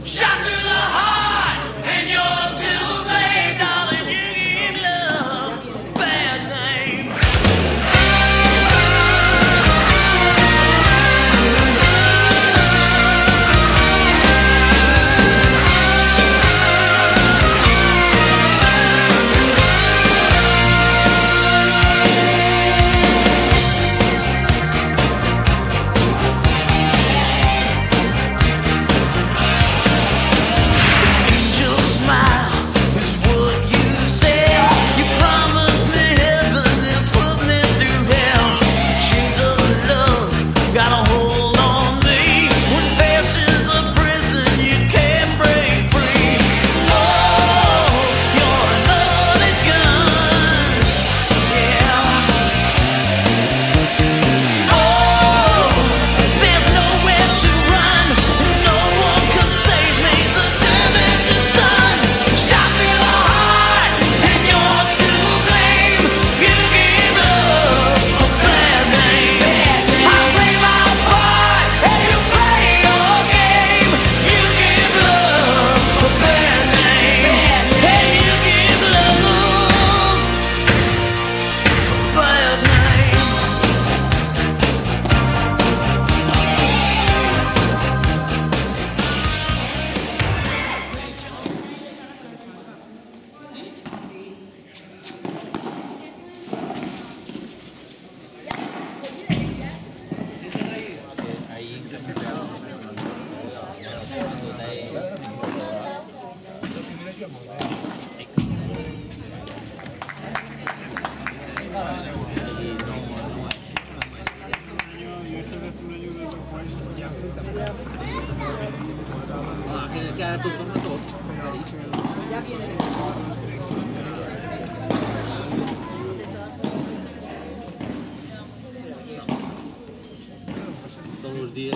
Shot through the heart, and you're to blame, darling. You give love a bad name. Todos los días.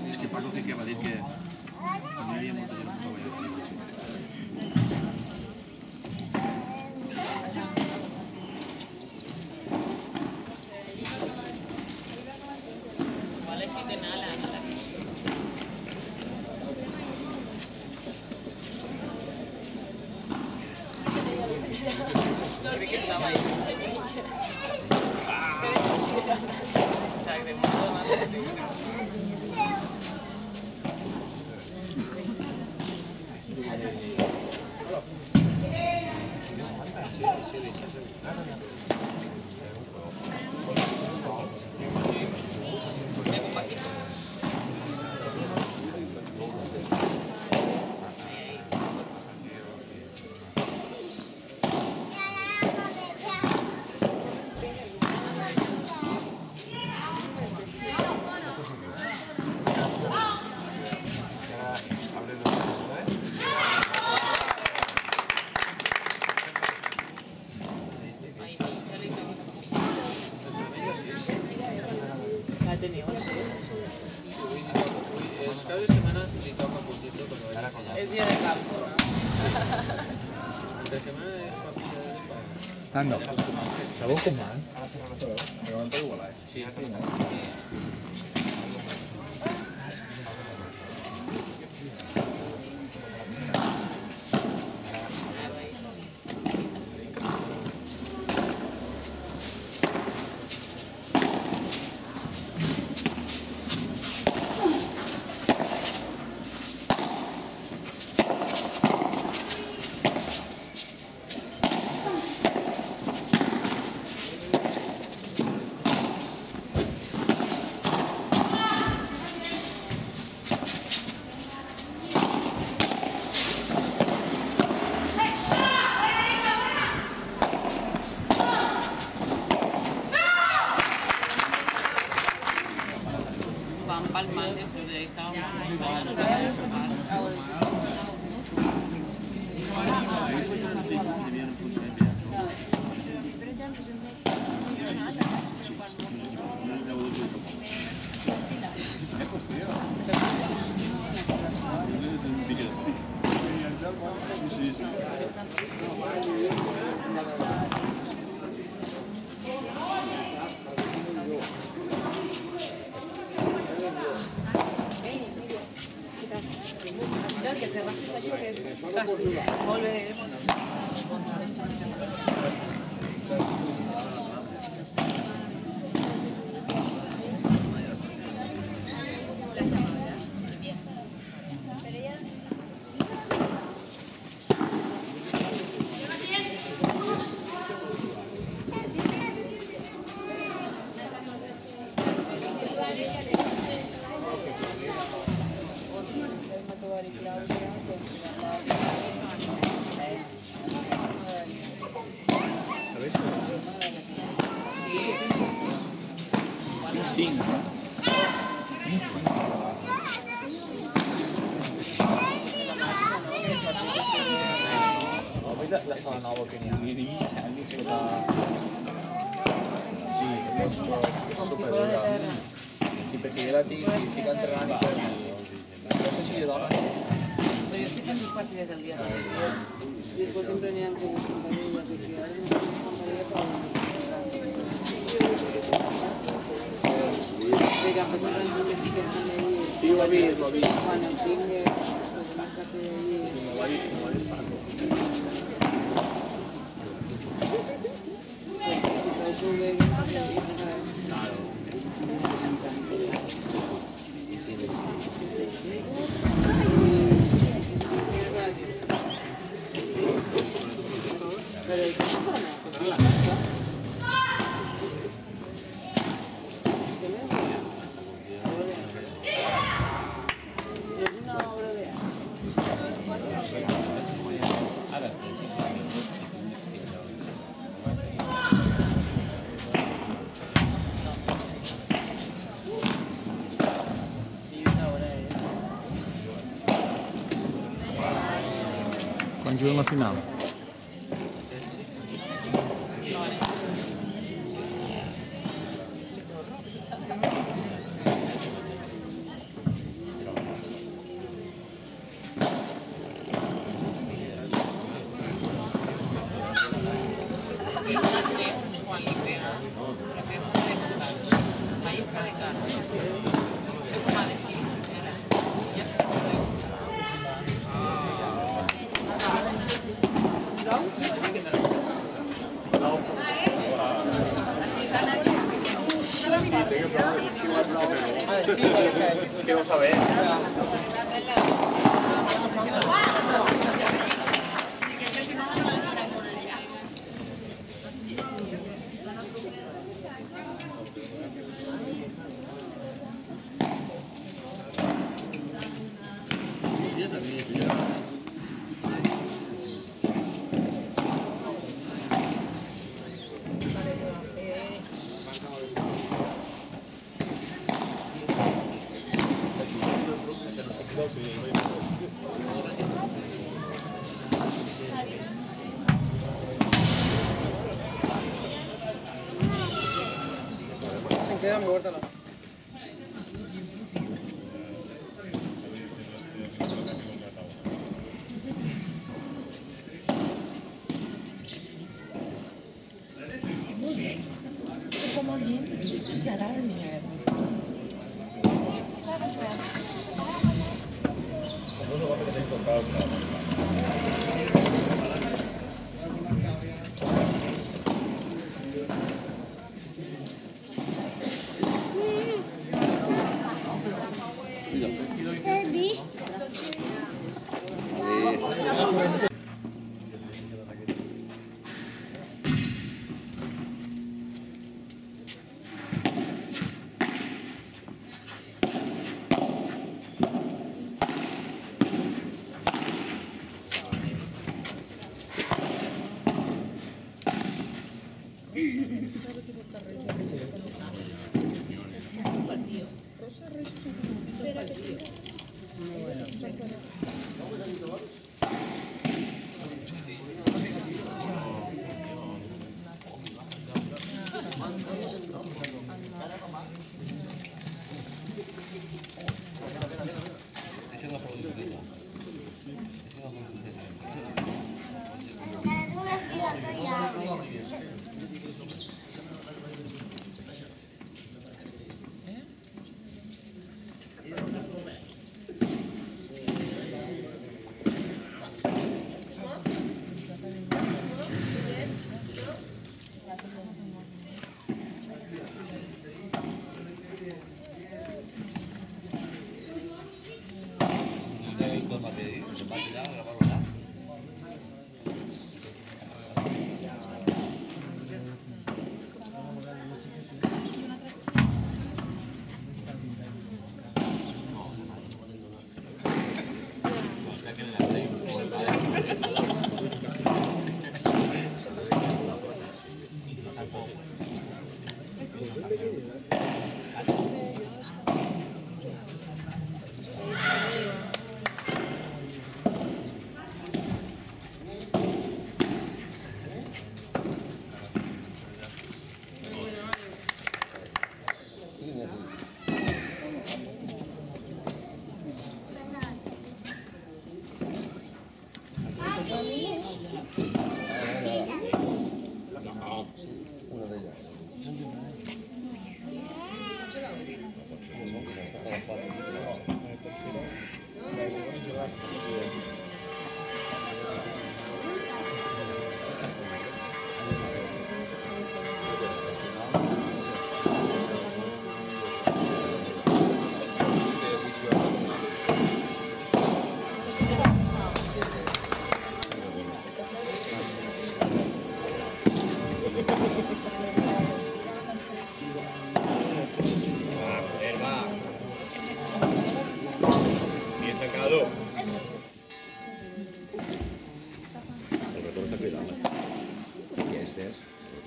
Es que Paco que va a decir que a mí había muchos de los que Cada semana li toca puntito cuando vaya. Es día de campo. Entre semana es papilla de para... Tanto. Segon comand. Levanta igual, Sí, egokinean. Eta... Sí, es súper dura. Y porque yo la física entrenando no sé si yo daba. Pero yo sí que mis partidas del día. Y después siempre venían con mis compañeros de actividades, mis compañeros de que empezó a entrar unas chicas están ahí. Sí, lo vi. Juan Eutingue, pues más casi allí. Quan juguen la final? Quiero saber. Queda muy corta la.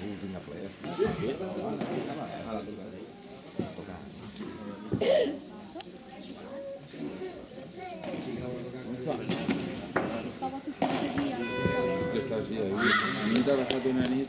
l'última ple. Stava tuffata via. Questa sì, mi dava fatto una nit.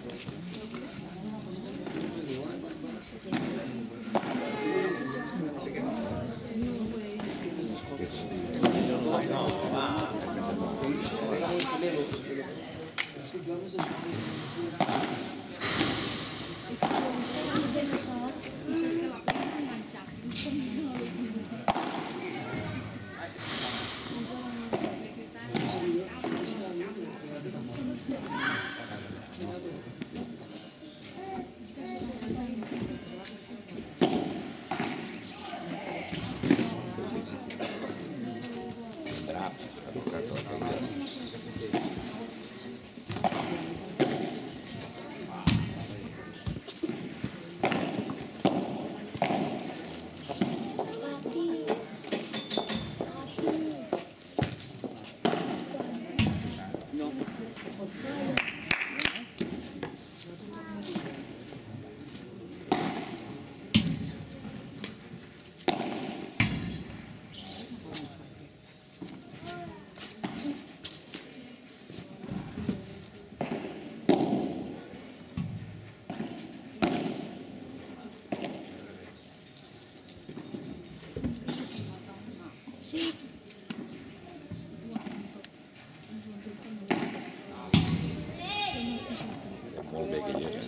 Molt bé que hi és,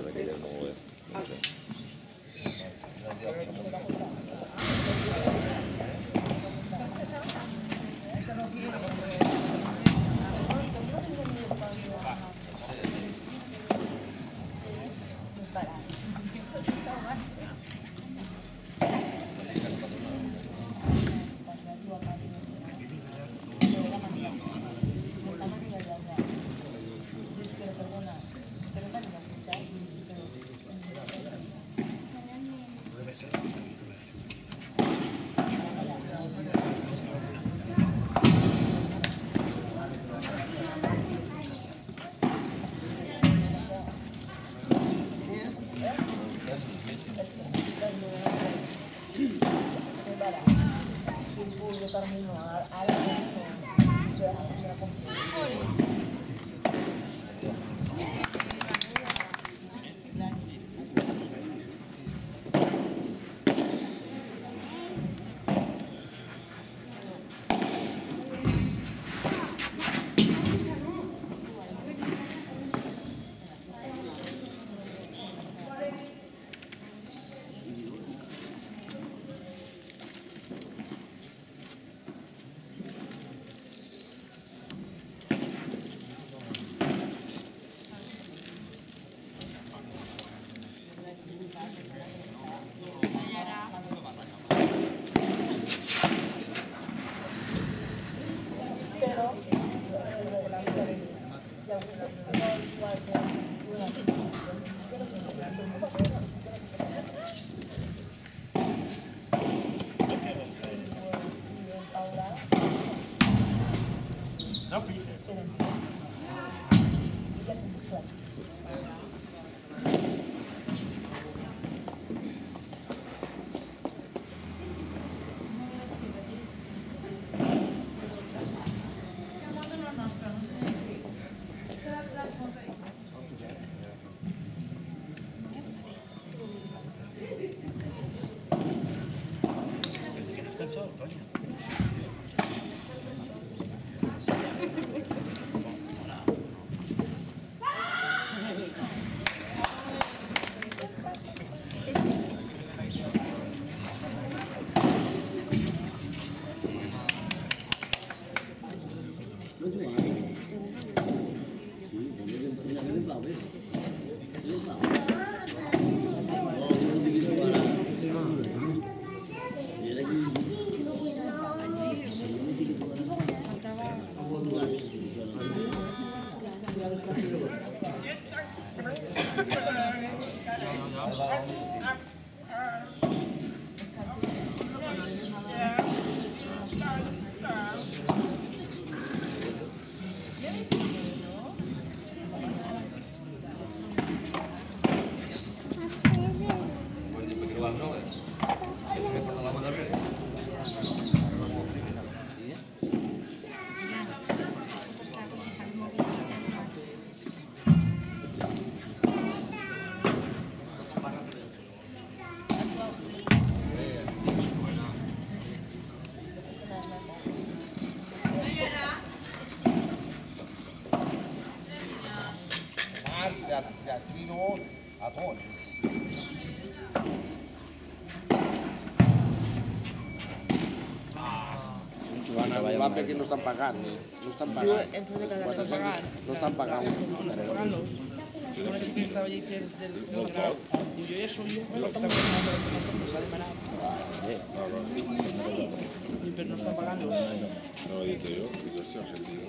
d'aquella molt bé. No sé. Març, d'aquí no, a tots. Van Va perquè no estan pagant, no estan pagant. No estan pagant. Una chica que estaba allí que es del grado. Y yo ya soy yo, pero estamos nos ha demanado. Pero no está pagando. No lo he dicho yo, digo, sí, argentino.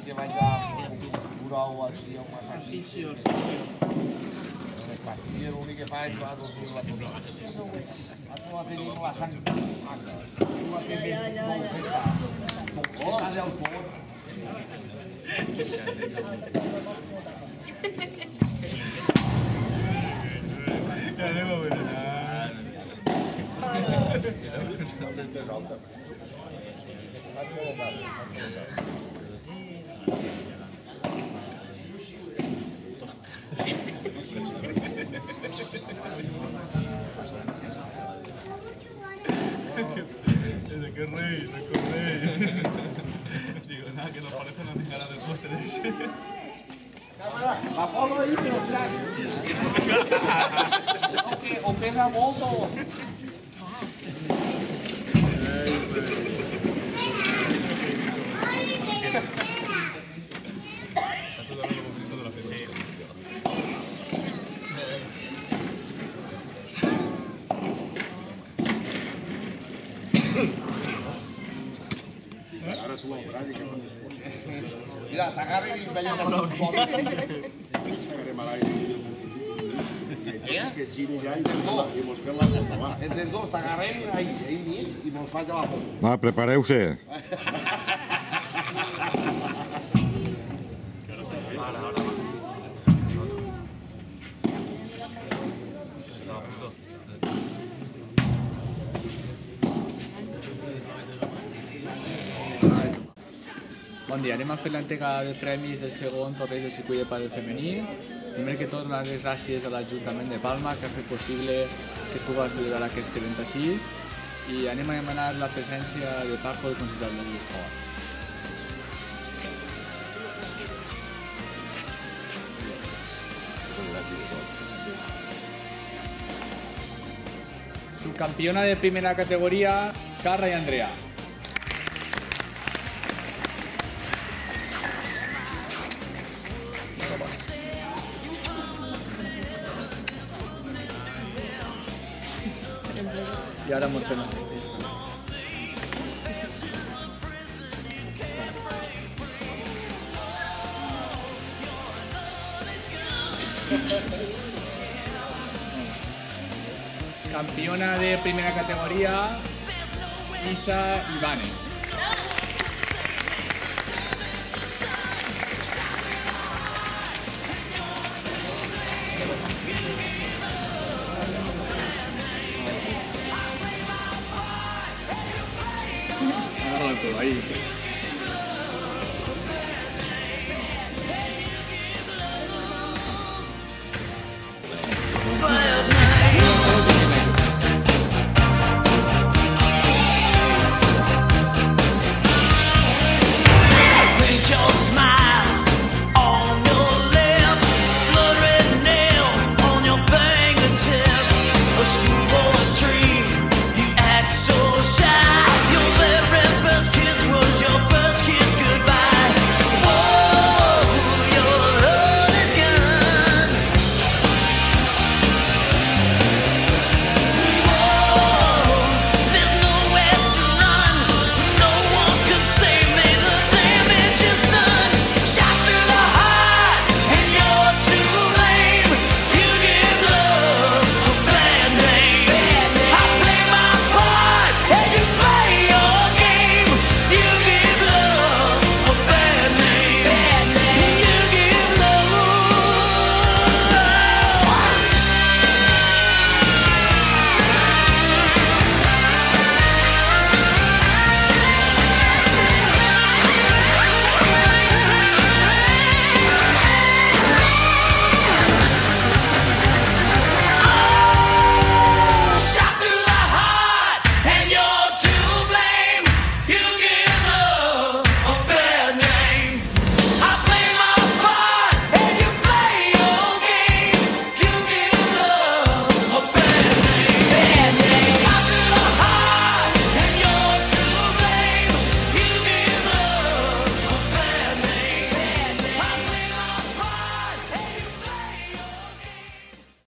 Que vaig a curar o així, o un exercici. Les pastilles l'únic que fa és dormir la tota. Això va tenir la sang magra. Això va tenir molt feta. Cola del tot. Ja anem a berenar. ¡Qué rey! Digo, nada, que nos parece una cigara del postre ese. La polo ahí, però clar. O pesa molt o... Ara tu al Bradi, que quan es posa. Mira, t'agarren i veiem el pot. T'agarrem a l'aire i que giri ja i mos fem la foto. Entre els dos t'agarrem ahí mig i mos faig a la foto. Va, prepareu-se. Bon dia, anem a fer l'entrega de premis del segon torneig del circuit de pàdel femení. Primer que tot, donar les gràcies a l'Ajuntament de Palma que ha fet possible que es pugui celebrar aquest event així i anem a demanar la presència de Paco, el consistori dels esports. Subcampiona de primera categoría, Carla y Andrea. Y ahora Morteno. Campeona de primera categoría, Isa Ivane. Agárralo todo ahí.